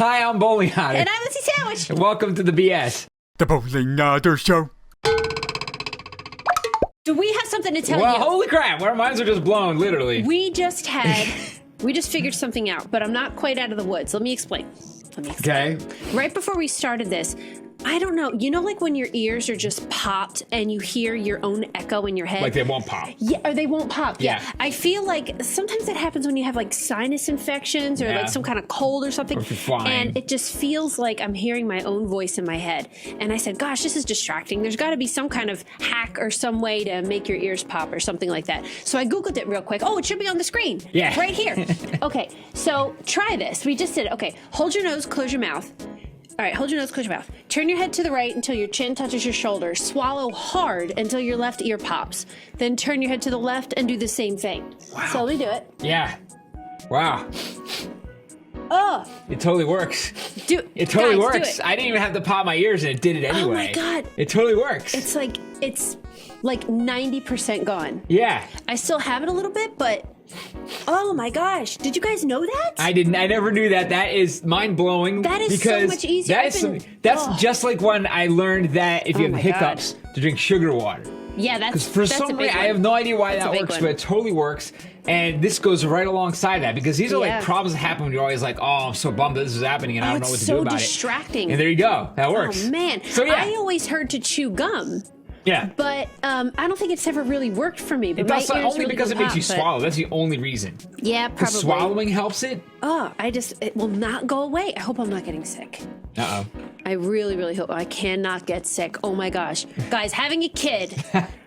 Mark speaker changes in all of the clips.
Speaker 1: Hi, I'm Bowling Otter.
Speaker 2: And I'm Lucy Sandwich.
Speaker 1: And welcome to the BS.
Speaker 3: The Bowling Otter Show.
Speaker 2: Do we have something to tell
Speaker 1: Well,
Speaker 2: you?
Speaker 1: holy crap, our minds are just blown, literally.
Speaker 2: We just figured something out, but I'm not quite out of the woods. Let me explain.
Speaker 1: Okay.
Speaker 2: Right before we started this, I don't know. You know, like when your ears are just popped and you hear your own echo in your head?
Speaker 1: Like they won't pop.
Speaker 2: Yeah, or they won't pop. Yeah.
Speaker 1: Yeah.
Speaker 2: I feel like sometimes that happens when you have like sinus infections or like some kind of cold or something.
Speaker 1: Or if you're flying.
Speaker 2: And it just feels like I'm hearing my own voice in my head. And I said, gosh, this is distracting. There's got to be some kind of hack or some way to make your ears pop or something like that. So I Googled it real quick. Oh, it should be on the screen.
Speaker 1: Yeah.
Speaker 2: Right here. Okay, so try this. We just did it. Okay, hold your nose, close your mouth. All right, hold your nose, close your mouth. Turn your head to the right until your chin touches your shoulder. Swallow hard until your left ear pops. Then turn your head to the left and do the same thing.
Speaker 1: Wow.
Speaker 2: Slowly do it.
Speaker 1: Yeah. Wow.
Speaker 2: Oh,
Speaker 1: It totally works. It totally
Speaker 2: guys,
Speaker 1: works.
Speaker 2: do it.
Speaker 1: I didn't even have to pop my ears and it did it anyway.
Speaker 2: Oh my God.
Speaker 1: It totally works.
Speaker 2: It's like 90% gone.
Speaker 1: Yeah.
Speaker 2: I still have it a little bit, but oh my gosh. Did you guys know that?
Speaker 1: I didn't. I never knew that. That is mind blowing.
Speaker 2: That is so much easier.
Speaker 1: That's just like when I learned that if you have
Speaker 2: my
Speaker 1: hiccups, to drink sugar water.
Speaker 2: Yeah, that's
Speaker 1: For
Speaker 2: that's
Speaker 1: some
Speaker 2: a big
Speaker 1: reason,
Speaker 2: one.
Speaker 1: I have no idea why
Speaker 2: That's a
Speaker 1: that
Speaker 2: big
Speaker 1: works,
Speaker 2: one.
Speaker 1: but it totally works. And this goes right alongside that because these are
Speaker 2: Yeah.
Speaker 1: like problems that happen when you're always like, oh, I'm so bummed that this is happening and I don't know what to do about
Speaker 2: It's so distracting.
Speaker 1: it. And there you go. That works.
Speaker 2: Oh man.
Speaker 1: So yeah.
Speaker 2: I always heard to chew gum.
Speaker 1: Yeah.
Speaker 2: But I don't think it's ever really worked for me. But
Speaker 1: It does
Speaker 2: my ears
Speaker 1: only
Speaker 2: really
Speaker 1: because
Speaker 2: don't
Speaker 1: it makes you
Speaker 2: pop, but-
Speaker 1: swallow. That's the only reason.
Speaker 2: Yeah,
Speaker 1: Because
Speaker 2: probably.
Speaker 1: swallowing helps it.
Speaker 2: Oh, it will not go away. I hope I'm not getting sick.
Speaker 1: Uh-oh.
Speaker 2: I really, really hope I cannot get sick. Oh my gosh. Guys, having a kid,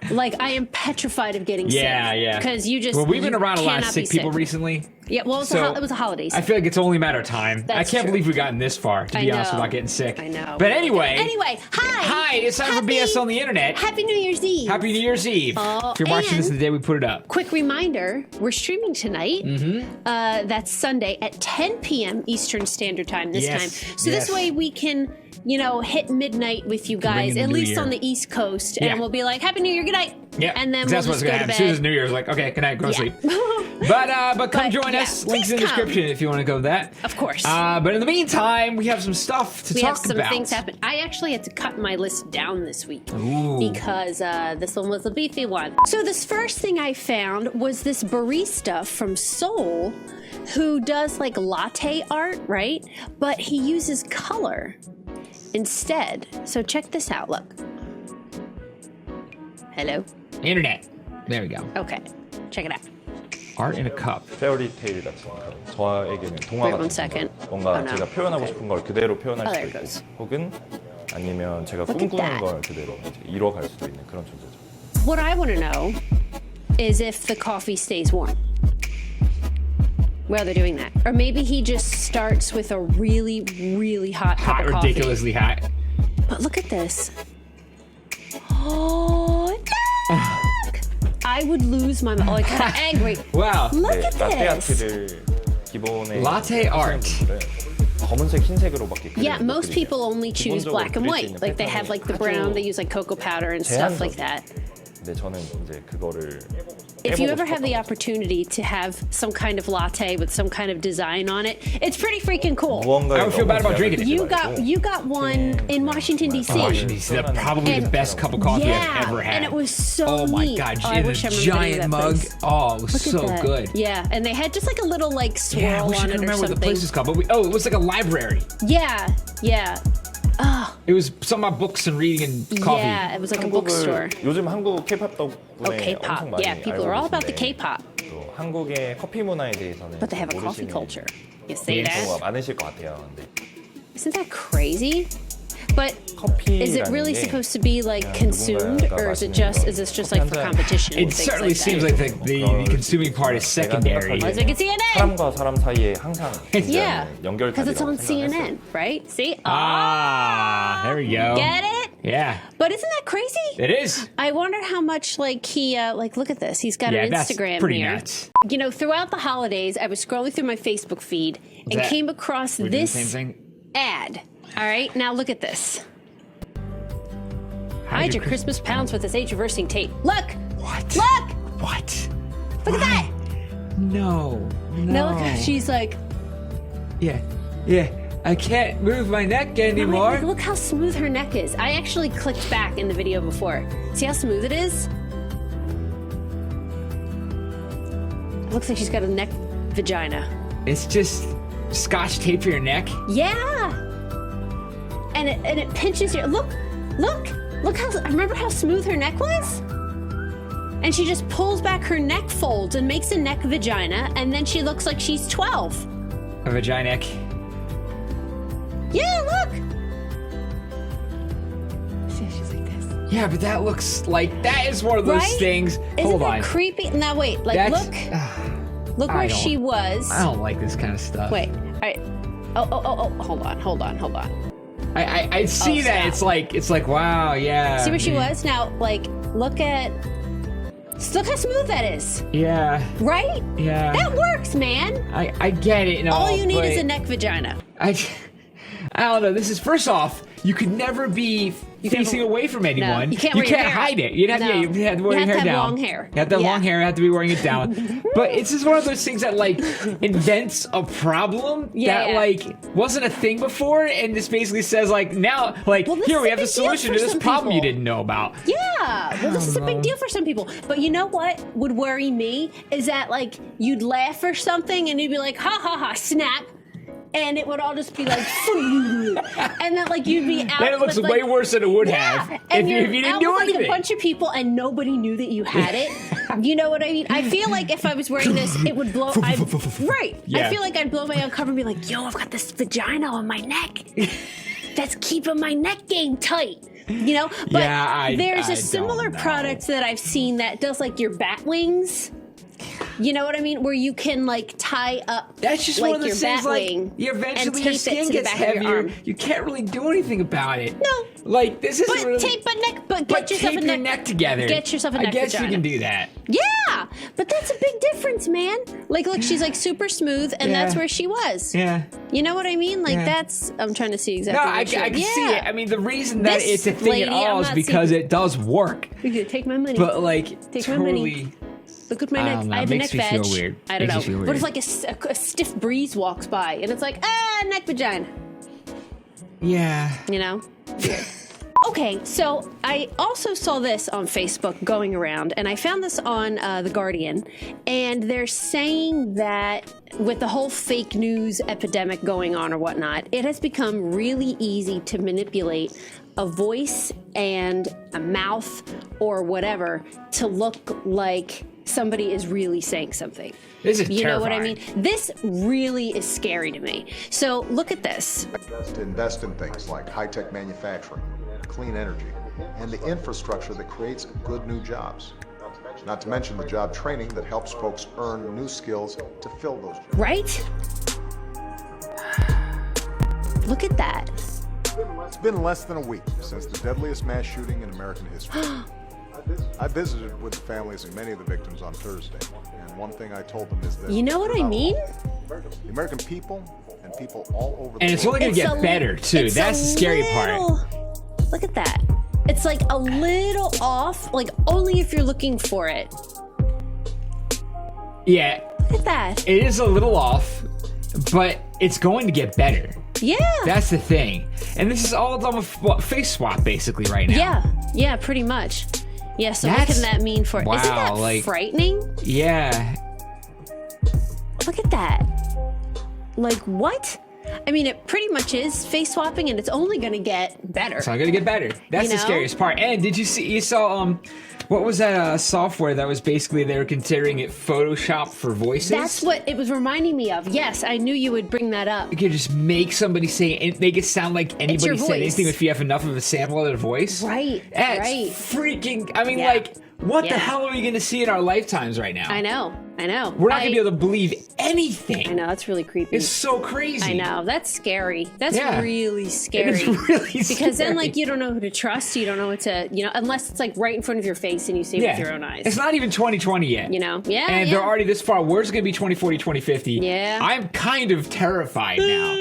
Speaker 2: like I am petrified of getting sick.
Speaker 1: Yeah.
Speaker 2: Because you just
Speaker 1: Well, we've been
Speaker 2: you
Speaker 1: around a lot of
Speaker 2: cannot
Speaker 1: sick
Speaker 2: be
Speaker 1: people recently.
Speaker 2: Yeah, well, it was a holiday.
Speaker 1: I feel like it's only a matter of time.
Speaker 2: That's
Speaker 1: I can't
Speaker 2: true.
Speaker 1: believe we've gotten this far, to be honest,
Speaker 2: know.
Speaker 1: without getting sick.
Speaker 2: I know.
Speaker 1: But anyway.
Speaker 2: Anyway, hi.
Speaker 1: Hi, it's time for BS on the internet.
Speaker 2: Happy New Year's Eve.
Speaker 1: Happy New Year's Eve.
Speaker 2: Oh,
Speaker 1: if you're watching this
Speaker 2: and-
Speaker 1: the day we put it up.
Speaker 2: Quick reminder, we're streaming tonight.
Speaker 1: Mm-hmm.
Speaker 2: That's Sunday at 10 p.m. Eastern Standard Time this
Speaker 1: Yes,
Speaker 2: time. So
Speaker 1: yes.
Speaker 2: this way we can, hit midnight with you
Speaker 1: ring
Speaker 2: guys,
Speaker 1: in the
Speaker 2: at
Speaker 1: new
Speaker 2: least
Speaker 1: year.
Speaker 2: on the East Coast.
Speaker 1: Yeah.
Speaker 2: And we'll be like, Happy New Year, good night.
Speaker 1: Yeah,
Speaker 2: And then
Speaker 1: 'cause
Speaker 2: we'll
Speaker 1: that's what's
Speaker 2: just go
Speaker 1: gonna
Speaker 2: to
Speaker 1: happen. As soon as
Speaker 2: bed.
Speaker 1: New Year's, like, okay, good night, go to
Speaker 2: Yeah.
Speaker 1: sleep. But come
Speaker 2: But,
Speaker 1: join
Speaker 2: yeah,
Speaker 1: us. Links
Speaker 2: please
Speaker 1: in the
Speaker 2: come.
Speaker 1: description if you want to go with that.
Speaker 2: Of course.
Speaker 1: But in the meantime, we have some stuff to
Speaker 2: We
Speaker 1: talk
Speaker 2: have some
Speaker 1: about.
Speaker 2: things happen. I actually had to cut my list down this week
Speaker 1: Ooh.
Speaker 2: because this one was a beefy one. So this first thing I found was this barista from Seoul who does like latte art, right? But he uses color instead. So check this out. Look. Hello.
Speaker 1: Internet. There we go.
Speaker 2: Okay. Check it out.
Speaker 1: Art in a cup.
Speaker 4: 페어리테일 같은 저에게는 동화
Speaker 2: Wait one
Speaker 4: 같은
Speaker 2: second.
Speaker 4: 거. 뭔가
Speaker 2: Oh, no.
Speaker 4: 제가 표현하고
Speaker 2: Okay.
Speaker 4: 싶은 걸 그대로 표현할
Speaker 2: Oh, there
Speaker 4: 수도
Speaker 2: it
Speaker 4: 있고
Speaker 2: goes.
Speaker 4: 혹은 아니면 제가
Speaker 2: Look at
Speaker 4: 꿈꾸는
Speaker 2: that.
Speaker 4: 걸 그대로 이제 이뤄갈 수도 있는 그런 존재죠.
Speaker 2: What I want to know is if the coffee stays warm while they're doing that. Or maybe he just starts with a really, really hot cup
Speaker 1: Hot,
Speaker 2: of coffee.
Speaker 1: ridiculously hot.
Speaker 2: But look at this. Oh, look! I would lose my mind. Like, kind of angry.
Speaker 1: Wow.
Speaker 2: Look
Speaker 4: 네,
Speaker 2: at
Speaker 4: 라떼
Speaker 2: this.
Speaker 4: 아트를 기본에
Speaker 1: Latte
Speaker 4: 하시는
Speaker 1: art.
Speaker 4: 분들은 검은색, 흰색으로밖에
Speaker 2: Yeah,
Speaker 4: 그리지
Speaker 2: most
Speaker 4: 못하게
Speaker 2: people only choose
Speaker 4: 기본적으로
Speaker 2: black and
Speaker 4: 그릴 수
Speaker 2: white.
Speaker 4: 있는
Speaker 2: Like they have
Speaker 4: 패턴이
Speaker 2: like the
Speaker 4: 아주
Speaker 2: brown, they use like cocoa powder and stuff like that.
Speaker 4: 근데 저는 이제 그거를
Speaker 2: If you
Speaker 4: 해보고
Speaker 2: ever have the
Speaker 4: 싶었던 거죠.
Speaker 2: opportunity to have some kind of latte with some kind of design on it, it's pretty freaking cool.
Speaker 4: 무언가에
Speaker 1: I would feel bad about
Speaker 4: 너무
Speaker 1: drinking it.
Speaker 2: You got one in Washington D.C.
Speaker 1: Washington D.C. That's probably the
Speaker 2: And-
Speaker 1: best cup of coffee
Speaker 2: yeah,
Speaker 1: I've ever had.
Speaker 2: and it was so
Speaker 1: Oh my
Speaker 2: neat.
Speaker 1: god,
Speaker 2: Oh, I
Speaker 1: in a
Speaker 2: wish I remembered the name of
Speaker 1: giant
Speaker 2: that
Speaker 1: mug.
Speaker 2: place.
Speaker 1: Oh, it was
Speaker 2: Look at
Speaker 1: so
Speaker 2: that.
Speaker 1: good.
Speaker 2: Yeah, and they had just like a little like swirl
Speaker 1: Yeah, I wish I
Speaker 2: on
Speaker 1: could
Speaker 2: it or
Speaker 1: remember what the
Speaker 2: something.
Speaker 1: place is called. But it was like a library.
Speaker 2: Yeah. Oh,
Speaker 1: It was something about books and reading and coffee.
Speaker 2: yeah, it was like a bookstore.
Speaker 4: 요즘 한국 K-pop 덕분에
Speaker 2: Oh,
Speaker 4: 엄청
Speaker 2: K-pop.
Speaker 4: 많이
Speaker 2: Yeah, people
Speaker 4: 알고
Speaker 2: are all about the
Speaker 4: 계신데
Speaker 2: K-pop,
Speaker 4: 또 한국의 커피 문화에 대해서는
Speaker 2: but they have a coffee
Speaker 4: 모르시는
Speaker 2: culture. You see
Speaker 1: Yes.
Speaker 2: that?
Speaker 4: 경우가 많으실 것 같아요. 근데
Speaker 2: Isn't that crazy? But
Speaker 4: 커피라는
Speaker 2: is it really
Speaker 4: 게
Speaker 2: supposed to be like
Speaker 4: 그냥
Speaker 2: consumed,
Speaker 4: 누군가가
Speaker 2: or is
Speaker 4: 마시는
Speaker 2: this just
Speaker 4: 커피
Speaker 2: like
Speaker 4: 한
Speaker 2: for
Speaker 4: 잔.
Speaker 2: competition? and
Speaker 1: It
Speaker 2: things
Speaker 1: certainly
Speaker 2: like
Speaker 1: seems
Speaker 2: that?
Speaker 1: like the consuming part is secondary.
Speaker 2: Let's make it CNN.
Speaker 4: 사람과 사람 사이에 항상
Speaker 2: Yeah,
Speaker 4: 연결
Speaker 2: because it's on
Speaker 4: 생각했어요.
Speaker 2: CNN, right? See?
Speaker 1: Ah, there we go.
Speaker 2: Get it?
Speaker 1: Yeah,
Speaker 2: But isn't that crazy?
Speaker 1: it is.
Speaker 2: I wonder how much like he like look at this. He's got
Speaker 1: Yeah,
Speaker 2: an
Speaker 1: that's
Speaker 2: Instagram
Speaker 1: pretty
Speaker 2: here.
Speaker 1: nuts.
Speaker 2: You know, throughout the holidays, I was scrolling through my Facebook feed and
Speaker 1: that-
Speaker 2: came across
Speaker 1: We're doing
Speaker 2: this
Speaker 1: the same thing.
Speaker 2: ad. All right, now look at this. Hide your Christmas pounds with this age-reversing tape. Look!
Speaker 1: What?
Speaker 2: Look!
Speaker 1: What?
Speaker 2: Look at that!
Speaker 1: No.
Speaker 2: Now look, she's like,
Speaker 1: Yeah. Yeah. I can't move my neck anymore.
Speaker 2: Like, look how smooth her neck is. I actually clicked back in the video before. See how smooth it is? Looks like she's got a neck vagina.
Speaker 1: It's just scotch tape for your neck.
Speaker 2: Yeah. And it pinches your look how remember how smooth her neck was? And she just pulls back her neck folds and makes a neck vagina, and then she looks like she's 12.
Speaker 1: A vagina.
Speaker 2: Yeah, look. See, she's like this.
Speaker 1: Yeah, but that looks like that is one of those
Speaker 2: Right?
Speaker 1: things.
Speaker 2: Isn't
Speaker 1: Hold
Speaker 2: that
Speaker 1: on.
Speaker 2: creepy? Now wait, like
Speaker 1: That's,
Speaker 2: look
Speaker 1: I
Speaker 2: where
Speaker 1: don't-
Speaker 2: she was.
Speaker 1: I don't like this kind of stuff.
Speaker 2: Wait, all right. Oh, hold on.
Speaker 1: I see that.
Speaker 2: stop.
Speaker 1: It's like wow, yeah.
Speaker 2: See where she was? Now, like, look how smooth that is.
Speaker 1: Yeah.
Speaker 2: Right?
Speaker 1: Yeah.
Speaker 2: That works, man.
Speaker 1: I get it. And
Speaker 2: All you need
Speaker 1: but
Speaker 2: is a neck vagina.
Speaker 1: I don't know. This is first off, you could never be facing
Speaker 2: never-
Speaker 1: away from anyone.
Speaker 2: you can't wear your hair
Speaker 1: hide
Speaker 2: out.
Speaker 1: it. You'd have,
Speaker 2: No.
Speaker 1: yeah, you have to wear
Speaker 2: You
Speaker 1: your
Speaker 2: have
Speaker 1: hair
Speaker 2: to have
Speaker 1: down.
Speaker 2: long hair.
Speaker 1: You have to have
Speaker 2: Yeah.
Speaker 1: long hair. You have to be wearing it down. But it's just one of those things that like invents a problem that
Speaker 2: Yeah.
Speaker 1: like wasn't a thing before, and this basically says like now like
Speaker 2: Well, this
Speaker 1: here
Speaker 2: is
Speaker 1: we
Speaker 2: a
Speaker 1: have the
Speaker 2: big deal
Speaker 1: solution
Speaker 2: for
Speaker 1: to this
Speaker 2: some
Speaker 1: problem you
Speaker 2: people.
Speaker 1: didn't know about.
Speaker 2: Yeah. Well, this is a big deal for some people. But you know what would worry me is that like you'd laugh or something and you'd be like, ha ha ha, snap. And it would all just be like, and then like you'd be out.
Speaker 1: Then it looks
Speaker 2: with,
Speaker 1: way
Speaker 2: like,
Speaker 1: worse than it would
Speaker 2: yeah,
Speaker 1: have
Speaker 2: and
Speaker 1: if you
Speaker 2: you're
Speaker 1: didn't
Speaker 2: out
Speaker 1: do
Speaker 2: with, like,
Speaker 1: anything.
Speaker 2: a bunch of people and nobody knew that you had it. You know what I mean? I feel like if I was wearing this, it would blow. Right.
Speaker 1: Yeah.
Speaker 2: I feel like I'd blow my own cover and be like, yo, I've got this vagina on my neck. That's keeping my neck game tight. You know? But
Speaker 1: Yeah,
Speaker 2: there's
Speaker 1: I
Speaker 2: a similar
Speaker 1: don't know.
Speaker 2: product that I've seen that does like your bat wings. You know what I mean? Where you can like tie up
Speaker 1: That's just
Speaker 2: like
Speaker 1: one of
Speaker 2: your
Speaker 1: those things
Speaker 2: bat
Speaker 1: like
Speaker 2: wing
Speaker 1: you
Speaker 2: and
Speaker 1: eventually
Speaker 2: tape
Speaker 1: your
Speaker 2: it
Speaker 1: skin
Speaker 2: to the
Speaker 1: gets
Speaker 2: back of your
Speaker 1: heavier.
Speaker 2: arm.
Speaker 1: You can't really do anything about it.
Speaker 2: No.
Speaker 1: Like this isn't
Speaker 2: But
Speaker 1: really
Speaker 2: tape a neck, but
Speaker 1: but
Speaker 2: get yourself
Speaker 1: tape
Speaker 2: a
Speaker 1: your
Speaker 2: neck.
Speaker 1: neck together.
Speaker 2: Get yourself a neck
Speaker 1: I guess
Speaker 2: vagina.
Speaker 1: you can do that.
Speaker 2: Yeah, but that's a big difference, man. Like, look, she's like super smooth, and
Speaker 1: Yeah.
Speaker 2: that's where she was.
Speaker 1: Yeah.
Speaker 2: You know what I mean? Like,
Speaker 1: Yeah.
Speaker 2: that's. I'm trying to see
Speaker 1: No,
Speaker 2: exactly.
Speaker 1: I
Speaker 2: what she-
Speaker 1: can see
Speaker 2: Yeah.
Speaker 1: it. I mean, the reason that
Speaker 2: This
Speaker 1: it's a thing at
Speaker 2: lady, I'm
Speaker 1: all is
Speaker 2: not
Speaker 1: because
Speaker 2: seeing-
Speaker 1: it does work.
Speaker 2: Okay, take my money.
Speaker 1: But like,
Speaker 2: Take my money.
Speaker 1: totally.
Speaker 2: Look at my
Speaker 1: I
Speaker 2: neck.
Speaker 1: don't know,
Speaker 2: I have
Speaker 1: it
Speaker 2: a
Speaker 1: makes
Speaker 2: neck
Speaker 1: me
Speaker 2: badge.
Speaker 1: feel weird.
Speaker 2: I don't
Speaker 1: Makes
Speaker 2: know.
Speaker 1: me feel
Speaker 2: What
Speaker 1: weird.
Speaker 2: if like a stiff breeze walks by and it's like neck vagina?
Speaker 1: Yeah.
Speaker 2: You know. Weird. Okay, so I also saw this on Facebook going around, and I found this on The Guardian, and they're saying that with the whole fake news epidemic going on or whatnot, it has become really easy to manipulate a voice and a mouth or whatever to look like somebody is really saying something.
Speaker 1: This is
Speaker 2: You know what I mean?
Speaker 1: terrifying.
Speaker 2: This really is scary to me. So look at this.
Speaker 5: To invest in things like high-tech manufacturing, clean energy, and the infrastructure that creates good new jobs. Not to mention the job training that helps folks earn new skills to fill those jobs.
Speaker 2: Right? Look at that.
Speaker 5: It's been less than a week since the deadliest mass shooting in American history. I visited with the families of many of the victims on Thursday, and one thing I told them is that
Speaker 2: You know what I
Speaker 5: they're not
Speaker 2: mean?
Speaker 5: alone. The American people and people all over the
Speaker 1: And it's
Speaker 5: world.
Speaker 1: only gonna
Speaker 2: It's
Speaker 1: get
Speaker 2: a
Speaker 1: better too.
Speaker 2: it's
Speaker 1: That's
Speaker 2: a
Speaker 1: the scary
Speaker 2: little-
Speaker 1: part.
Speaker 2: Look at that. It's like a little off, like only if you're looking for it.
Speaker 1: Yeah,
Speaker 2: Look at that.
Speaker 1: it is a little off, but it's going to get better.
Speaker 2: Yeah.
Speaker 1: That's the thing. And this is all done with face swap basically right now.
Speaker 2: Yeah. Yeah, pretty much. Yeah, so what
Speaker 1: That's-
Speaker 2: can that mean for Isn't that
Speaker 1: wow, like-
Speaker 2: frightening?
Speaker 1: Yeah.
Speaker 2: Look at that. Like what? I mean, it pretty much is face swapping, and it's only going to get better.
Speaker 1: It's not gonna get better. That's
Speaker 2: You
Speaker 1: the
Speaker 2: know?
Speaker 1: scariest part. And did you saw what was that software that was basically they were considering it Photoshop for voices?
Speaker 2: That's what it was reminding me of. Yes, I knew you would bring that up.
Speaker 1: You could just make somebody say make it sound like anybody
Speaker 2: your
Speaker 1: said
Speaker 2: voice.
Speaker 1: anything if you have enough of a sample of their voice.
Speaker 2: Right,
Speaker 1: That's
Speaker 2: right.
Speaker 1: freaking. I mean,
Speaker 2: Yeah.
Speaker 1: like, what the
Speaker 2: Yeah.
Speaker 1: hell are we gonna see in our lifetimes right now?
Speaker 2: I know.
Speaker 1: We're not gonna be able to believe anything.
Speaker 2: I know, that's really creepy.
Speaker 1: It's so crazy.
Speaker 2: I know, that's scary. That's
Speaker 1: Yeah.
Speaker 2: really scary.
Speaker 1: It is really
Speaker 2: Because then,
Speaker 1: scary.
Speaker 2: like, you don't know who to trust. You don't know what to, unless it's like right in front of your face and you see it with your own eyes.
Speaker 1: It's not even 2020 yet.
Speaker 2: You know? Yeah.
Speaker 1: And
Speaker 2: yeah.
Speaker 1: they're already this far. Where's it going to be 2040, 2050?
Speaker 2: Yeah.
Speaker 1: I'm kind of terrified now.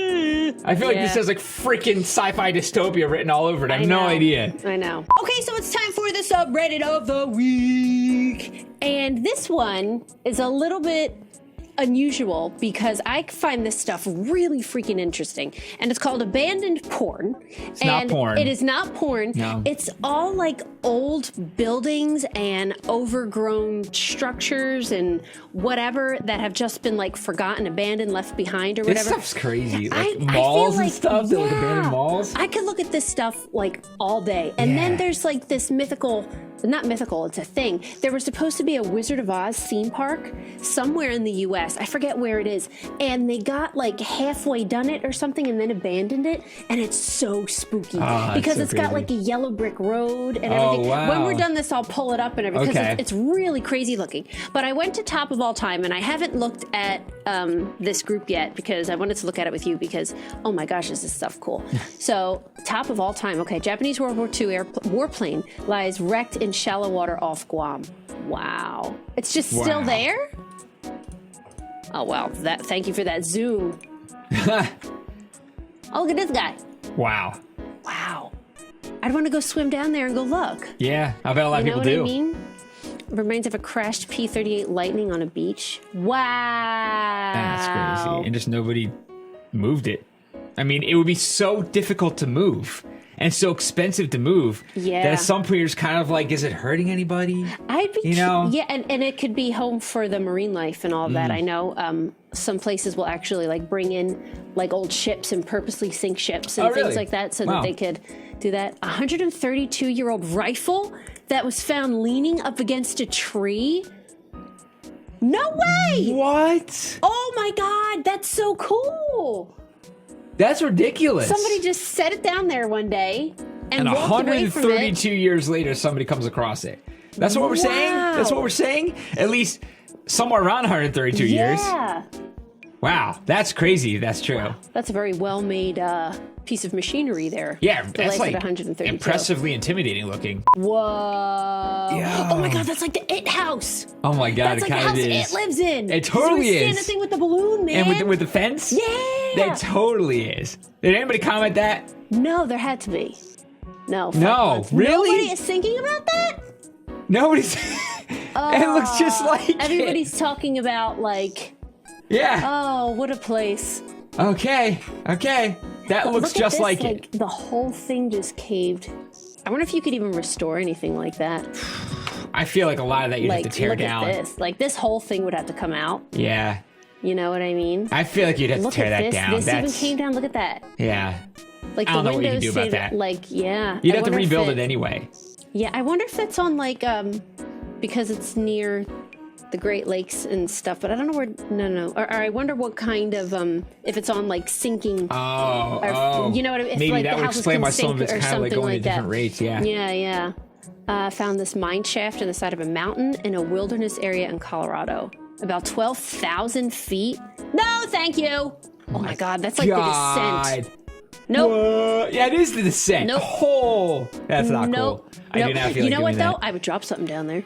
Speaker 1: I feel like this
Speaker 2: Yeah.
Speaker 1: has like freaking sci-fi dystopia written all over it. I have no
Speaker 2: know.
Speaker 1: idea.
Speaker 2: I know. Okay, so it's time for the subreddit of the week. And this one is a little bit unusual because I find this stuff really freaking interesting. And it's called abandoned porn.
Speaker 1: It's not porn.
Speaker 2: It is not porn.
Speaker 1: No.
Speaker 2: It's all like old buildings and overgrown structures and whatever that have just been like forgotten, abandoned, left behind or whatever.
Speaker 1: This stuff's crazy. Like
Speaker 2: I feel
Speaker 1: malls and
Speaker 2: like,
Speaker 1: stuff. They're like
Speaker 2: yeah.
Speaker 1: abandoned malls.
Speaker 2: I could look at this stuff like all day. And then
Speaker 1: Yeah.
Speaker 2: there's like this mythical, not mythical, it's a thing. There was supposed to be a Wizard of Oz theme park somewhere in the US. I forget where it is. And they got like halfway done it or something and then abandoned it. And it's so spooky
Speaker 1: that's
Speaker 2: because
Speaker 1: so
Speaker 2: it's got
Speaker 1: crazy.
Speaker 2: like a yellow brick road and
Speaker 1: Oh,
Speaker 2: everything.
Speaker 1: wow.
Speaker 2: When we're done this, I'll pull it up and everything because
Speaker 1: Okay.
Speaker 2: it's really crazy looking. But I went to Top of All Time and I haven't looked at this group yet because I wanted to look at it with you because, oh my gosh, is this stuff cool. So, Top of All Time. Okay, Japanese World War II warplane lies wrecked in shallow water off Guam. Wow. It's just still
Speaker 1: Wow.
Speaker 2: there? Oh, wow. Thank you for that zoom. Oh, look at this guy.
Speaker 1: Wow.
Speaker 2: Wow. I'd want to go swim down there and go look.
Speaker 1: Yeah, I bet a lot of
Speaker 2: You know
Speaker 1: people
Speaker 2: what
Speaker 1: do.
Speaker 2: I mean? Remains of a crashed P-38 Lightning on a beach. Wow.
Speaker 1: That's crazy. And just nobody moved it. I mean, it would be so difficult to move and so expensive to move
Speaker 2: Yeah.
Speaker 1: that at some point you're just kind of like, is it hurting anybody?
Speaker 2: I'd be,
Speaker 1: You know?
Speaker 2: yeah, and it could be home for the marine life and all of that. I know some places will actually like bring in like old ships and purposely sink ships and
Speaker 1: Oh,
Speaker 2: things
Speaker 1: really?
Speaker 2: like that so
Speaker 1: Wow.
Speaker 2: that they could do that. A 132-year-old rifle that was found leaning up against a tree. No way!
Speaker 1: What?
Speaker 2: Oh my God, that's so cool.
Speaker 1: That's ridiculous.
Speaker 2: Somebody just set it down there one day and,
Speaker 1: and
Speaker 2: walked away from it.
Speaker 1: 132 years later, somebody comes across it. That's what we're saying?
Speaker 2: Wow.
Speaker 1: That's what we're saying? At least somewhere around 132 years.
Speaker 2: Yeah.
Speaker 1: Wow, that's crazy. That's true.
Speaker 2: That's a very well-made piece of machinery there.
Speaker 1: Yeah,
Speaker 2: that
Speaker 1: that's
Speaker 2: lasted
Speaker 1: like
Speaker 2: 132.
Speaker 1: impressively intimidating looking.
Speaker 2: Whoa.
Speaker 1: Yeah.
Speaker 2: Oh my God, that's like the It house.
Speaker 1: Oh my God,
Speaker 2: That's
Speaker 1: it
Speaker 2: like the
Speaker 1: kind
Speaker 2: house
Speaker 1: of is.
Speaker 2: It lives in.
Speaker 1: It totally
Speaker 2: It's
Speaker 1: is.
Speaker 2: the thing with the balloon, man.
Speaker 1: And with the fence?
Speaker 2: Yeah.
Speaker 1: That totally is. Did anybody comment that?
Speaker 2: No, there had to be. No. fuck
Speaker 1: No,
Speaker 2: nuts.
Speaker 1: really?
Speaker 2: Nobody is thinking about that?
Speaker 1: Nobody's. It looks just like
Speaker 2: Everybody's
Speaker 1: it.
Speaker 2: talking about like,
Speaker 1: Yeah.
Speaker 2: oh, what a place.
Speaker 1: Okay. That
Speaker 2: But
Speaker 1: looks
Speaker 2: look at
Speaker 1: just
Speaker 2: this,
Speaker 1: like it.
Speaker 2: The whole thing just caved. I wonder if you could even restore anything like that.
Speaker 1: I feel like a lot of that you'd
Speaker 2: Like,
Speaker 1: have to tear
Speaker 2: look
Speaker 1: down.
Speaker 2: at this. Like, this whole thing would have to come out.
Speaker 1: Yeah.
Speaker 2: You know what I mean?
Speaker 1: I feel like you'd have
Speaker 2: Look
Speaker 1: to tear
Speaker 2: at
Speaker 1: that
Speaker 2: this.
Speaker 1: down.
Speaker 2: This even
Speaker 1: That's
Speaker 2: came down. Look at that.
Speaker 1: yeah.
Speaker 2: Like
Speaker 1: I
Speaker 2: the
Speaker 1: don't know what you can
Speaker 2: windows
Speaker 1: do about
Speaker 2: say
Speaker 1: that.
Speaker 2: Like, yeah.
Speaker 1: You'd
Speaker 2: I
Speaker 1: have to
Speaker 2: wonder if
Speaker 1: rebuild it anyway.
Speaker 2: Yeah, I wonder if that's on like because it's near the Great Lakes and stuff. But I don't know where. No. Or I wonder what kind of if it's on like sinking.
Speaker 1: Oh.
Speaker 2: You know what I mean? If,
Speaker 1: Maybe
Speaker 2: like,
Speaker 1: that
Speaker 2: the
Speaker 1: would
Speaker 2: houses
Speaker 1: explain
Speaker 2: can
Speaker 1: why some of
Speaker 2: sink
Speaker 1: it's
Speaker 2: or
Speaker 1: kind of like
Speaker 2: something
Speaker 1: going
Speaker 2: like
Speaker 1: at different
Speaker 2: that.
Speaker 1: rates. Yeah.
Speaker 2: Yeah. Found this mine shaft in the side of a mountain in a wilderness area in Colorado. About 12,000 feet. No, thank you. Oh my God, that's like the descent. Nope.
Speaker 1: What? Yeah, it is the descent.
Speaker 2: Nope.
Speaker 1: Oh, that's not
Speaker 2: Nope.
Speaker 1: cool. I do not feel
Speaker 2: You
Speaker 1: like
Speaker 2: know what
Speaker 1: doing
Speaker 2: though?
Speaker 1: that.
Speaker 2: I would drop something down there.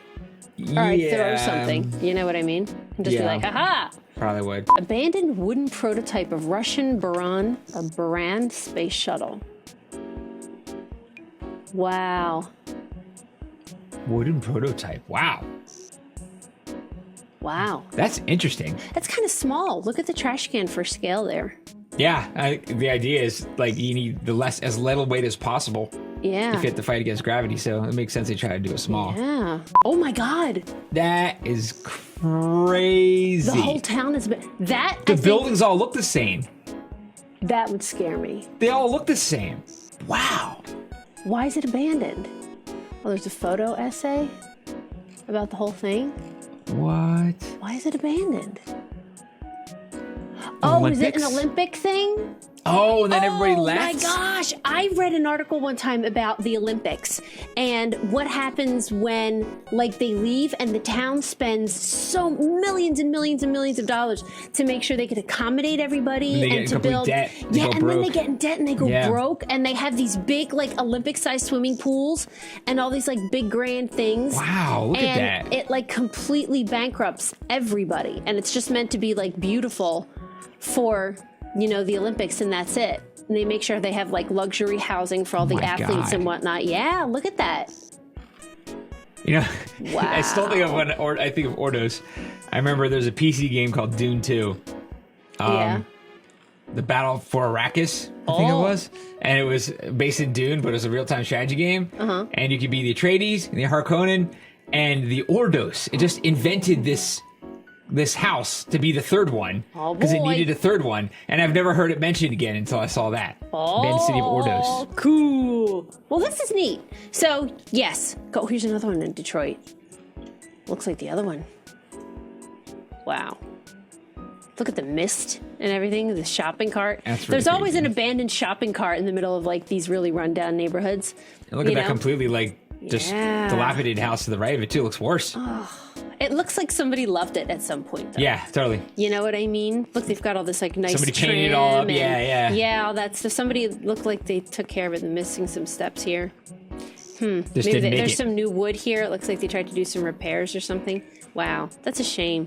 Speaker 2: Or I'd throw something. You know what I mean? And just be
Speaker 1: Yeah.
Speaker 2: like, aha!
Speaker 1: Probably would.
Speaker 2: Abandoned wooden prototype of Russian Buran space shuttle. Wow.
Speaker 1: Wooden prototype. Wow.
Speaker 2: Wow.
Speaker 1: That's interesting.
Speaker 2: That's kind of small. Look at the trash can for scale there.
Speaker 1: Yeah, the idea is like you need as little weight as possible
Speaker 2: Yeah.
Speaker 1: if you have to fight against gravity. So it makes sense they try to do it small.
Speaker 2: Yeah. Oh my God.
Speaker 1: That is crazy.
Speaker 2: The whole town is that.
Speaker 1: The buildings all look the same.
Speaker 2: That would scare me.
Speaker 1: They all look the same. Wow.
Speaker 2: Why is it abandoned? Oh, there's a photo essay about the whole thing.
Speaker 1: What?
Speaker 2: Why is it abandoned? Oh, is it an
Speaker 1: Olympics?
Speaker 2: Olympic thing?
Speaker 1: Oh, and then everybody left?
Speaker 2: Oh my gosh. I read an article one time about the Olympics and what happens when like they leave and the town spends so millions and millions and millions of dollars to make sure they can accommodate everybody
Speaker 1: And they get
Speaker 2: and
Speaker 1: in
Speaker 2: to
Speaker 1: complete
Speaker 2: build
Speaker 1: debt. They
Speaker 2: yeah,
Speaker 1: go
Speaker 2: and then they
Speaker 1: broke.
Speaker 2: get in debt and they go
Speaker 1: Yeah.
Speaker 2: broke and they have these big like Olympic-sized swimming pools and all these like big grand things.
Speaker 1: Wow, look at
Speaker 2: And
Speaker 1: that.
Speaker 2: it like completely bankrupts everybody and it's just meant to be like beautiful for the Olympics and that's it. And they make sure they have like luxury housing for all the
Speaker 1: my
Speaker 2: athletes
Speaker 1: God.
Speaker 2: and whatnot. Yeah, look at that.
Speaker 1: You know,
Speaker 2: Wow.
Speaker 1: I still think of I think of Ordos. I remember there's a PC game called Dune 2.
Speaker 2: Yeah.
Speaker 1: The Battle for Arrakis, I think it was. And it was based in Dune, but it was a real-time strategy game. And you could be the Atreides, and the Harkonnen, and the Ordos. It just invented this house to be the third one. Because it needed a third one. And I've never heard it mentioned again until I saw that. Abandoned City of Ordos.
Speaker 2: Cool. Well, this is neat. So, yes. Here's another one in Detroit. Looks like the other one. Wow. Look at the mist and everything, the shopping cart. There's always an abandoned shopping cart in the middle of like these really rundown neighborhoods.
Speaker 1: And look at that completely like just dilapidated house to the right of it too. Looks worse.
Speaker 2: It looks like somebody loved it at some point, though.
Speaker 1: Yeah, totally.
Speaker 2: You know what I mean? Look, they've got all this like nice
Speaker 1: Somebody
Speaker 2: trim
Speaker 1: painted it all up.
Speaker 2: and-
Speaker 1: Yeah.
Speaker 2: Yeah, all that stuff. Somebody looked like they took care of it. They're missing some steps here.
Speaker 1: Just
Speaker 2: Maybe
Speaker 1: didn't make
Speaker 2: there's
Speaker 1: it.
Speaker 2: some new wood here. It looks like they tried to do some repairs or something. Wow, that's a shame.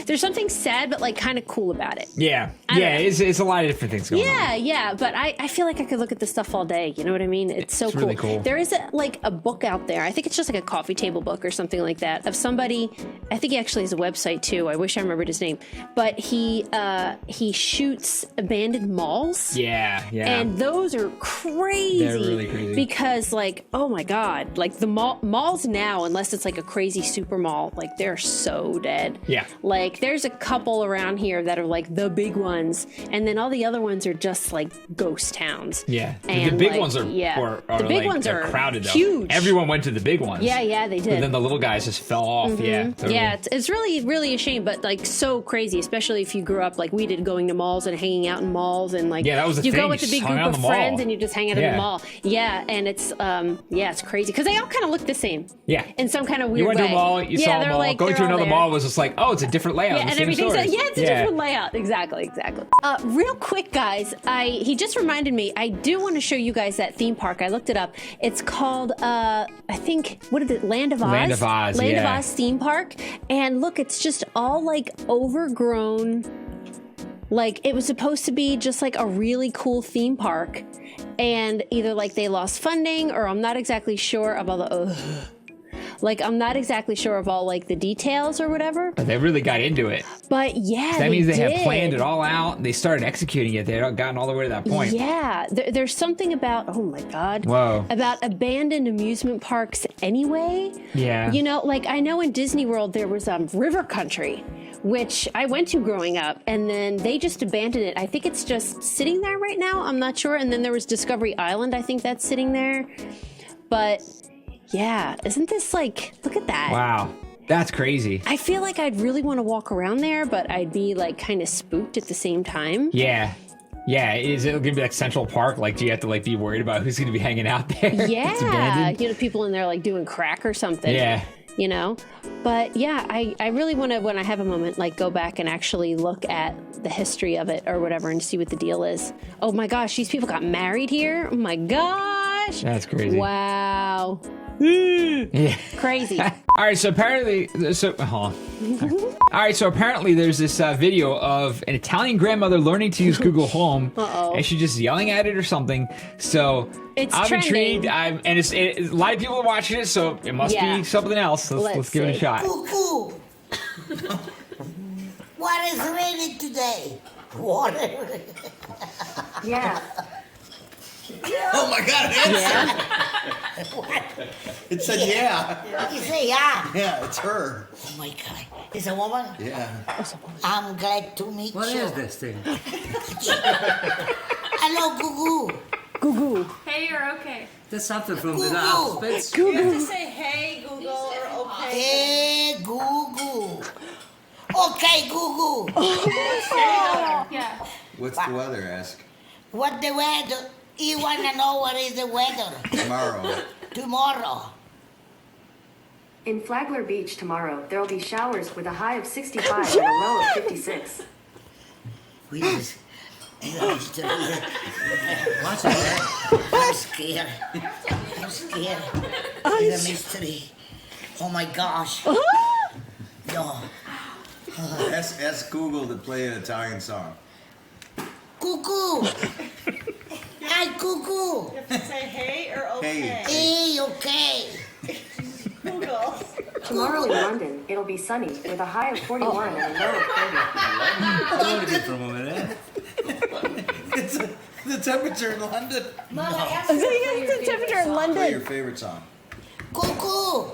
Speaker 2: There's something sad but like kind of cool about it.
Speaker 1: Yeah.
Speaker 2: I don't
Speaker 1: Yeah,
Speaker 2: know.
Speaker 1: it's a lot of different things going on.
Speaker 2: Yeah, but I feel like I could look at this stuff all day. You know what I mean? It's so
Speaker 1: really cool.
Speaker 2: There is a book out there. I think it's just like a coffee table book or something like that of somebody. I think he actually has a website too. I wish I remembered his name. But he shoots abandoned malls.
Speaker 1: Yeah.
Speaker 2: And those are crazy.
Speaker 1: They're really crazy.
Speaker 2: Because, like, oh my God, like the malls now, unless it's like a crazy super mall, like they're so dead.
Speaker 1: Yeah.
Speaker 2: Like there's a couple around here that are like the big ones, and then all the other ones are just like ghost towns.
Speaker 1: Yeah. The
Speaker 2: And,
Speaker 1: big
Speaker 2: like,
Speaker 1: ones are
Speaker 2: the big ones
Speaker 1: they're
Speaker 2: are
Speaker 1: crowded though.
Speaker 2: huge.
Speaker 1: Everyone went to the big ones.
Speaker 2: Yeah, they did.
Speaker 1: But then the little guys just fell off. Yeah. Totally.
Speaker 2: Yeah, it's really, really a shame, but like so crazy, especially if you grew up like we did, going to malls and hanging out in malls, and like
Speaker 1: that was the
Speaker 2: you
Speaker 1: thing.
Speaker 2: go with
Speaker 1: You
Speaker 2: a big
Speaker 1: just hung
Speaker 2: group
Speaker 1: out in
Speaker 2: of
Speaker 1: the mall.
Speaker 2: friends and you just hang out in
Speaker 1: Yeah.
Speaker 2: the mall. Yeah, and it's it's crazy because they all kind of look the same.
Speaker 1: Yeah.
Speaker 2: In some kind of weird
Speaker 1: You went
Speaker 2: way.
Speaker 1: to a mall, you saw a
Speaker 2: they're
Speaker 1: mall.
Speaker 2: like-
Speaker 1: Going
Speaker 2: they're
Speaker 1: to
Speaker 2: all
Speaker 1: another
Speaker 2: there.
Speaker 1: mall was just like, oh, it's a different layout.
Speaker 2: Yeah,
Speaker 1: the
Speaker 2: and
Speaker 1: same
Speaker 2: everything's
Speaker 1: stores.
Speaker 2: it's a different layout. Exactly. Real quick, guys, he just reminded me. I do want to show you guys that theme park. I looked it up. It's called I think what is it? Land of Oz.
Speaker 1: Land of Oz,
Speaker 2: Land
Speaker 1: yeah.
Speaker 2: of Oz theme park. And look, it's just all like overgrown. Like it was supposed to be just like a really cool theme park, and either like they lost funding, or I'm not exactly sure of all the. I'm not exactly sure of all like the details or whatever.
Speaker 1: But they really got into it.
Speaker 2: But yeah,
Speaker 1: That means they
Speaker 2: did.
Speaker 1: have planned it all out. They started executing it. They had gotten all the way to that point.
Speaker 2: Yeah, there's something about, oh my God.
Speaker 1: Whoa.
Speaker 2: About abandoned amusement parks anyway.
Speaker 1: Yeah.
Speaker 2: You know, like I know in Disney World there was River Country, which I went to growing up, and then they just abandoned it. I think it's just sitting there right now. I'm not sure. And then there was Discovery Island. I think that's sitting there. But yeah, isn't this like, look at that.
Speaker 1: Wow. That's crazy.
Speaker 2: I feel like I'd really want to walk around there, but I'd be like kind of spooked at the same time.
Speaker 1: Yeah. Yeah. Is it going to be like Central Park? Like, do you have to like be worried about who's going to be hanging out there? It's
Speaker 2: Yeah,
Speaker 1: abandoned?
Speaker 2: you know, people in there like doing crack or something.
Speaker 1: Yeah.
Speaker 2: You know, but yeah, I really want to, when I have a moment, like go back and actually look at the history of it or whatever and see what the deal is. Oh my gosh, these people got married here. Oh my gosh.
Speaker 1: That's crazy.
Speaker 2: Wow.
Speaker 1: Yeah.
Speaker 2: Crazy.
Speaker 1: All right, so apparently, All right, so apparently, there's this video of an Italian grandmother learning to use Google Home, and she's just yelling at it or something. So
Speaker 2: It's
Speaker 1: I'm
Speaker 2: trending.
Speaker 1: intrigued. A lot of people are watching it, so it must
Speaker 2: Yeah.
Speaker 1: be something else. Let's give it a
Speaker 2: see.
Speaker 1: shot.
Speaker 6: Cuckoo! What is raining today? Water.
Speaker 2: Yeah.
Speaker 7: Oh my God, it answered. It said yeah.
Speaker 6: You say yeah.
Speaker 7: Yeah, it's her.
Speaker 6: Oh my God. It's a woman?
Speaker 7: Yeah.
Speaker 6: I'm glad to meet
Speaker 8: What
Speaker 6: you.
Speaker 8: is this thing?
Speaker 6: Hello, Goo Goo.
Speaker 9: Hey, you're okay.
Speaker 8: There's something from
Speaker 6: Google.
Speaker 8: the Alphabets.
Speaker 9: You have to say hey, Google, or okay.
Speaker 6: Hey, Goo Goo. Okay, Goo Goo.
Speaker 9: Yeah.
Speaker 7: What's the weather? Ask
Speaker 6: What the weather? You want to know what is the weather?
Speaker 7: tomorrow.
Speaker 6: Tomorrow.
Speaker 10: In Flagler Beach tomorrow, there will be showers with a high of 65 and a low of 56.
Speaker 6: We just...
Speaker 8: What's it?
Speaker 6: I'm scared. I'm scared. It's a mystery. Oh my gosh. No.
Speaker 7: Ask Google to play an Italian song.
Speaker 6: Cuckoo. Hi, Cuckoo.
Speaker 9: You have to say hey or okay.
Speaker 7: Hey.
Speaker 6: Hey, okay.
Speaker 9: Google.
Speaker 10: Tomorrow in London, it'll be sunny with a high of 41 and a low of 30.
Speaker 7: Hold it for a moment, eh? It's the temperature in London.
Speaker 6: Mom, I asked
Speaker 2: So
Speaker 6: you to
Speaker 2: you
Speaker 6: play
Speaker 2: got
Speaker 6: your
Speaker 2: the
Speaker 6: favorite
Speaker 2: temperature in
Speaker 6: song.
Speaker 7: Play your
Speaker 2: London.
Speaker 7: favorite song.
Speaker 6: Cuckoo.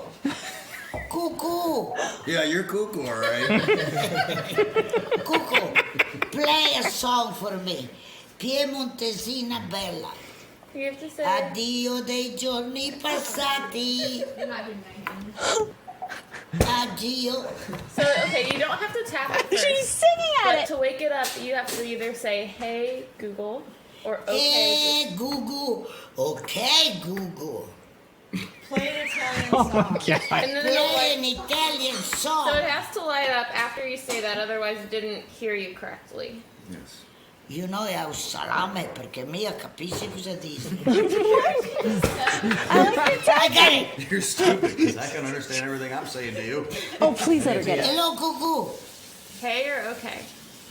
Speaker 6: Cuckoo.
Speaker 7: Yeah, you're cuckoo, all right.
Speaker 6: Cuckoo. Play a song for me. Piemontesina bella.
Speaker 9: You have to say.
Speaker 6: Addio dei giorni passati. Addio.
Speaker 9: So, okay, you don't have to tap it first.
Speaker 2: She's singing
Speaker 9: But
Speaker 2: at it.
Speaker 9: to wake it up, you have to either say, hey, Google, or okay,
Speaker 6: Hey, Google. Okay, Google.
Speaker 9: play an Italian
Speaker 1: Oh
Speaker 9: song.
Speaker 1: my god.
Speaker 9: And then it'll
Speaker 6: Play
Speaker 9: like,
Speaker 6: an Italian
Speaker 9: so it
Speaker 6: song.
Speaker 9: has to light up after you say that, otherwise it didn't hear you correctly.
Speaker 7: Yes.
Speaker 6: Io noi è un salame perché mia capisci cosa dici?
Speaker 2: I like the
Speaker 6: I got it.
Speaker 7: You're stupid, because I can understand everything I'm saying to you.
Speaker 2: Oh, please let her get it.
Speaker 6: Hello, Google.
Speaker 9: Hey or okay?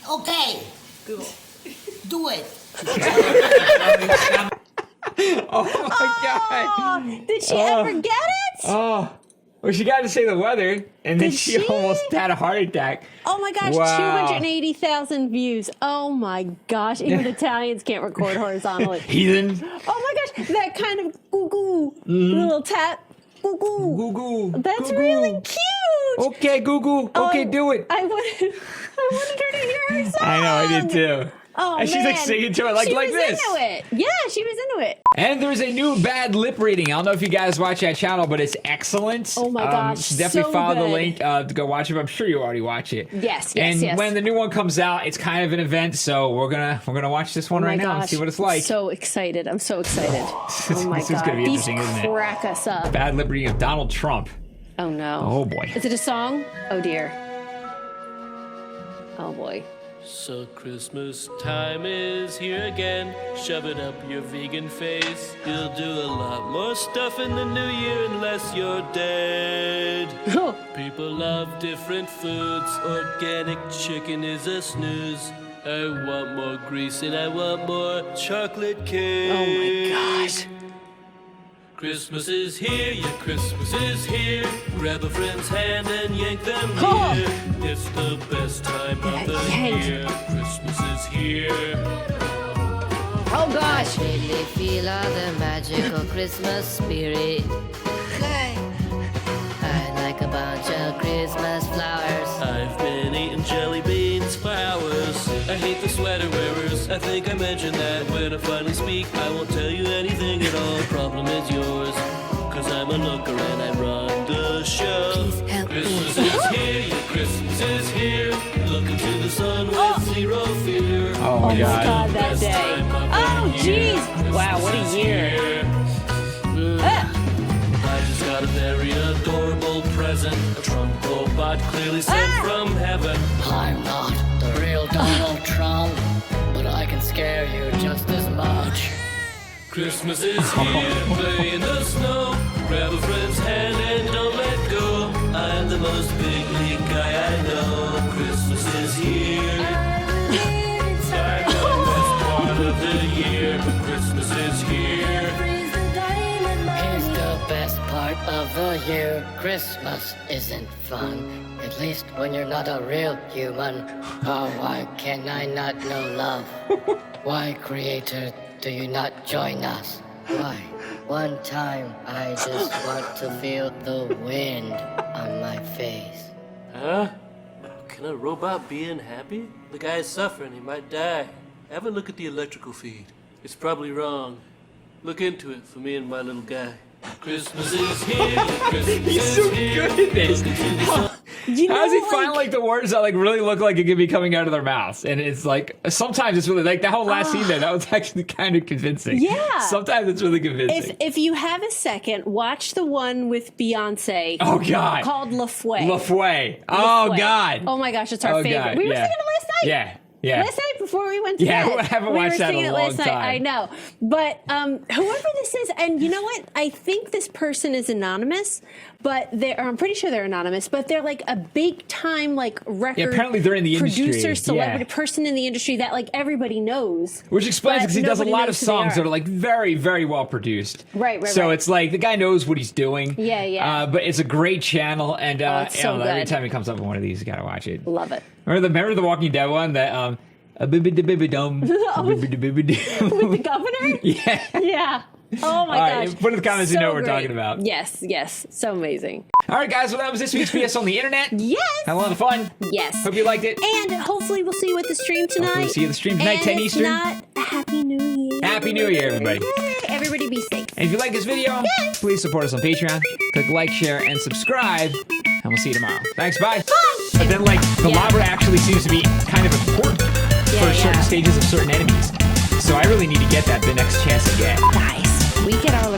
Speaker 6: Okay,
Speaker 9: Google.
Speaker 6: do it.
Speaker 1: Oh my god.
Speaker 2: Oh, did she ever get it?
Speaker 1: Oh. Well, she got to say the weather, and then
Speaker 2: Did
Speaker 1: she
Speaker 2: she?
Speaker 1: almost had a heart attack.
Speaker 2: Oh my gosh,
Speaker 1: Wow.
Speaker 2: 280,000 views. Oh my gosh, even Italians can't record horizontally.
Speaker 1: Heathen.
Speaker 2: Oh my gosh, that kind of goo-goo, little tap, goo-goo.
Speaker 1: Goo goo.
Speaker 2: That's
Speaker 1: Goo
Speaker 2: really
Speaker 1: goo.
Speaker 2: cute.
Speaker 1: Okay, Goo Goo.
Speaker 2: Oh,
Speaker 1: Okay, do it.
Speaker 2: I wanted her to hear her song.
Speaker 1: I know, I did too.
Speaker 2: Oh,
Speaker 1: And she's like
Speaker 2: man.
Speaker 1: singing to it like
Speaker 2: she
Speaker 1: like
Speaker 2: was
Speaker 1: this.
Speaker 2: into it. Yeah, she was into it.
Speaker 1: And there's a new bad lip reading. I don't know if you guys watch that channel, but it's excellent.
Speaker 2: Oh my gosh,
Speaker 1: definitely
Speaker 2: so
Speaker 1: follow the
Speaker 2: good.
Speaker 1: link to go watch it. But I'm sure you already watch it.
Speaker 2: Yes,
Speaker 1: And
Speaker 2: yes.
Speaker 1: when the new one comes out, it's kind of an event. So we're gonna watch this one
Speaker 2: Oh
Speaker 1: right
Speaker 2: my
Speaker 1: now and
Speaker 2: gosh,
Speaker 1: see what it's like.
Speaker 2: So excited. I'm so excited. Oh my
Speaker 1: This is
Speaker 2: god.
Speaker 1: gonna be
Speaker 2: These
Speaker 1: interesting, isn't it?
Speaker 2: crack us up.
Speaker 1: Bad lip reading of Donald Trump.
Speaker 2: Oh no.
Speaker 1: Oh boy.
Speaker 2: Is it a song? Oh dear. Oh boy.
Speaker 11: So Christmas time is here again. Shove it up your vegan face. You'll do a lot more stuff in the new year unless you're dead. People love different foods. Organic chicken is a snooze. I want more grease and I want more chocolate cake.
Speaker 2: Oh my gosh.
Speaker 11: Christmas is here, yeah, Christmas is here. Grab a friend's hand and yank them
Speaker 2: Oh.
Speaker 11: near. It's the best time of the
Speaker 2: Yank.
Speaker 11: year. Christmas is here.
Speaker 2: Oh gosh.
Speaker 12: Really feel all the magical Christmas spirit. I like a bunch of Christmas flowers.
Speaker 11: I've been eating jelly beans for hours. I hate the sweater wearers. I think I mentioned that when I finally speak. I won't tell you anything at all. Problem is yours. Cause I'm a looker and I run the show.
Speaker 12: Please help me.
Speaker 11: Christmas is here, yeah, Christmas is here. Looking to the sun with zero fear.
Speaker 1: Oh my god.
Speaker 2: God, that day. Oh jeez. Wow, what a year.
Speaker 11: I just got a very adorable present. A Trump robot clearly sent from heaven.
Speaker 12: I'm not the real Donald Trump, but I can scare you just as much.
Speaker 11: Christmas is here, play in the snow. Grab a friend's hand and don't let go. I'm the most big league guy I know. Christmas is here. I'm the best part of the year. Christmas is here.
Speaker 12: Here's the best part of the year. Christmas isn't fun. At least when you're not a real human. Oh, why can I not know love? Why, Creator, do you not join us? Why? One time I just want to feel the wind on my face.
Speaker 11: Huh? Can a robot be unhappy? The guy's suffering, he might die. Have a look at the electrical feed. It's probably wrong. Look into it for me and my little guy. Christmas is here. Christmas
Speaker 1: He's so
Speaker 11: is here.
Speaker 1: good at this.
Speaker 2: You know,
Speaker 1: How does he find like the words that like really look like it could be coming out of their mouths? And it's like sometimes it's really like that whole last scene there. That was actually kind of convincing.
Speaker 2: Yeah.
Speaker 1: Sometimes it's really convincing.
Speaker 2: if you have a second, watch the one with Beyonce.
Speaker 1: Oh God.
Speaker 2: Called La Fue.
Speaker 1: La Fue. Oh
Speaker 2: Fue.
Speaker 1: God.
Speaker 2: Oh my gosh, it's our
Speaker 1: Oh,
Speaker 2: favorite.
Speaker 1: God,
Speaker 2: We were
Speaker 1: yeah.
Speaker 2: singing it last night.
Speaker 1: Yeah. Yeah.
Speaker 2: Last night before we went to
Speaker 1: Yeah,
Speaker 2: bed.
Speaker 1: I haven't
Speaker 2: we
Speaker 1: watched
Speaker 2: were
Speaker 1: that in
Speaker 2: singing
Speaker 1: a
Speaker 2: it
Speaker 1: long
Speaker 2: last night.
Speaker 1: time.
Speaker 2: I know. But whoever this is, and you know what? I think this person is anonymous, but I'm pretty sure they're anonymous, but they're like a big time like record
Speaker 1: Yeah, apparently they're in the
Speaker 2: producer,
Speaker 1: industry.
Speaker 2: celebrity
Speaker 1: Yeah.
Speaker 2: person in the industry that like everybody knows.
Speaker 1: Which explains
Speaker 2: but
Speaker 1: because he does a
Speaker 2: nobody
Speaker 1: lot of
Speaker 2: knows who they
Speaker 1: songs
Speaker 2: are.
Speaker 1: that are like very, very well produced.
Speaker 2: Right.
Speaker 1: So
Speaker 2: right.
Speaker 1: it's like the guy knows what he's doing.
Speaker 2: Yeah, yeah.
Speaker 1: But it's a great channel, and
Speaker 2: it's so
Speaker 1: I don't know, every
Speaker 2: good.
Speaker 1: time he comes up with one of these, you gotta watch it.
Speaker 2: Love it.
Speaker 1: Remember the Walking Dead one that a bibby-dibby-dum, bibby-dibby-dum.
Speaker 2: With the governor?
Speaker 1: Yeah.
Speaker 2: Yeah. Oh my
Speaker 1: All
Speaker 2: gosh.
Speaker 1: right, put in the comments
Speaker 2: so
Speaker 1: you know what we're
Speaker 2: great.
Speaker 1: talking about.
Speaker 2: Yes, yes. So amazing.
Speaker 1: All right, guys. Well, that was this week's BS on the internet.
Speaker 2: Yes.
Speaker 1: Had a lot of fun.
Speaker 2: Yes.
Speaker 1: Hope you liked it.
Speaker 2: And hopefully we'll see you at the stream tonight.
Speaker 1: Hopefully we'll see you at the stream tonight,
Speaker 2: and
Speaker 1: 10
Speaker 2: if
Speaker 1: Eastern.
Speaker 2: Not, Happy New Year.
Speaker 1: Happy New Year, everybody.
Speaker 2: Yay. Everybody be safe.
Speaker 1: And if you like this video, please support us on Patreon. Click like, share, and subscribe. And we'll see you tomorrow. Thanks, bye. But then, like, the lava actually seems to be kind of important for certain stages of certain enemies. So I really need to get that the next chance I get.
Speaker 2: Guys, we get our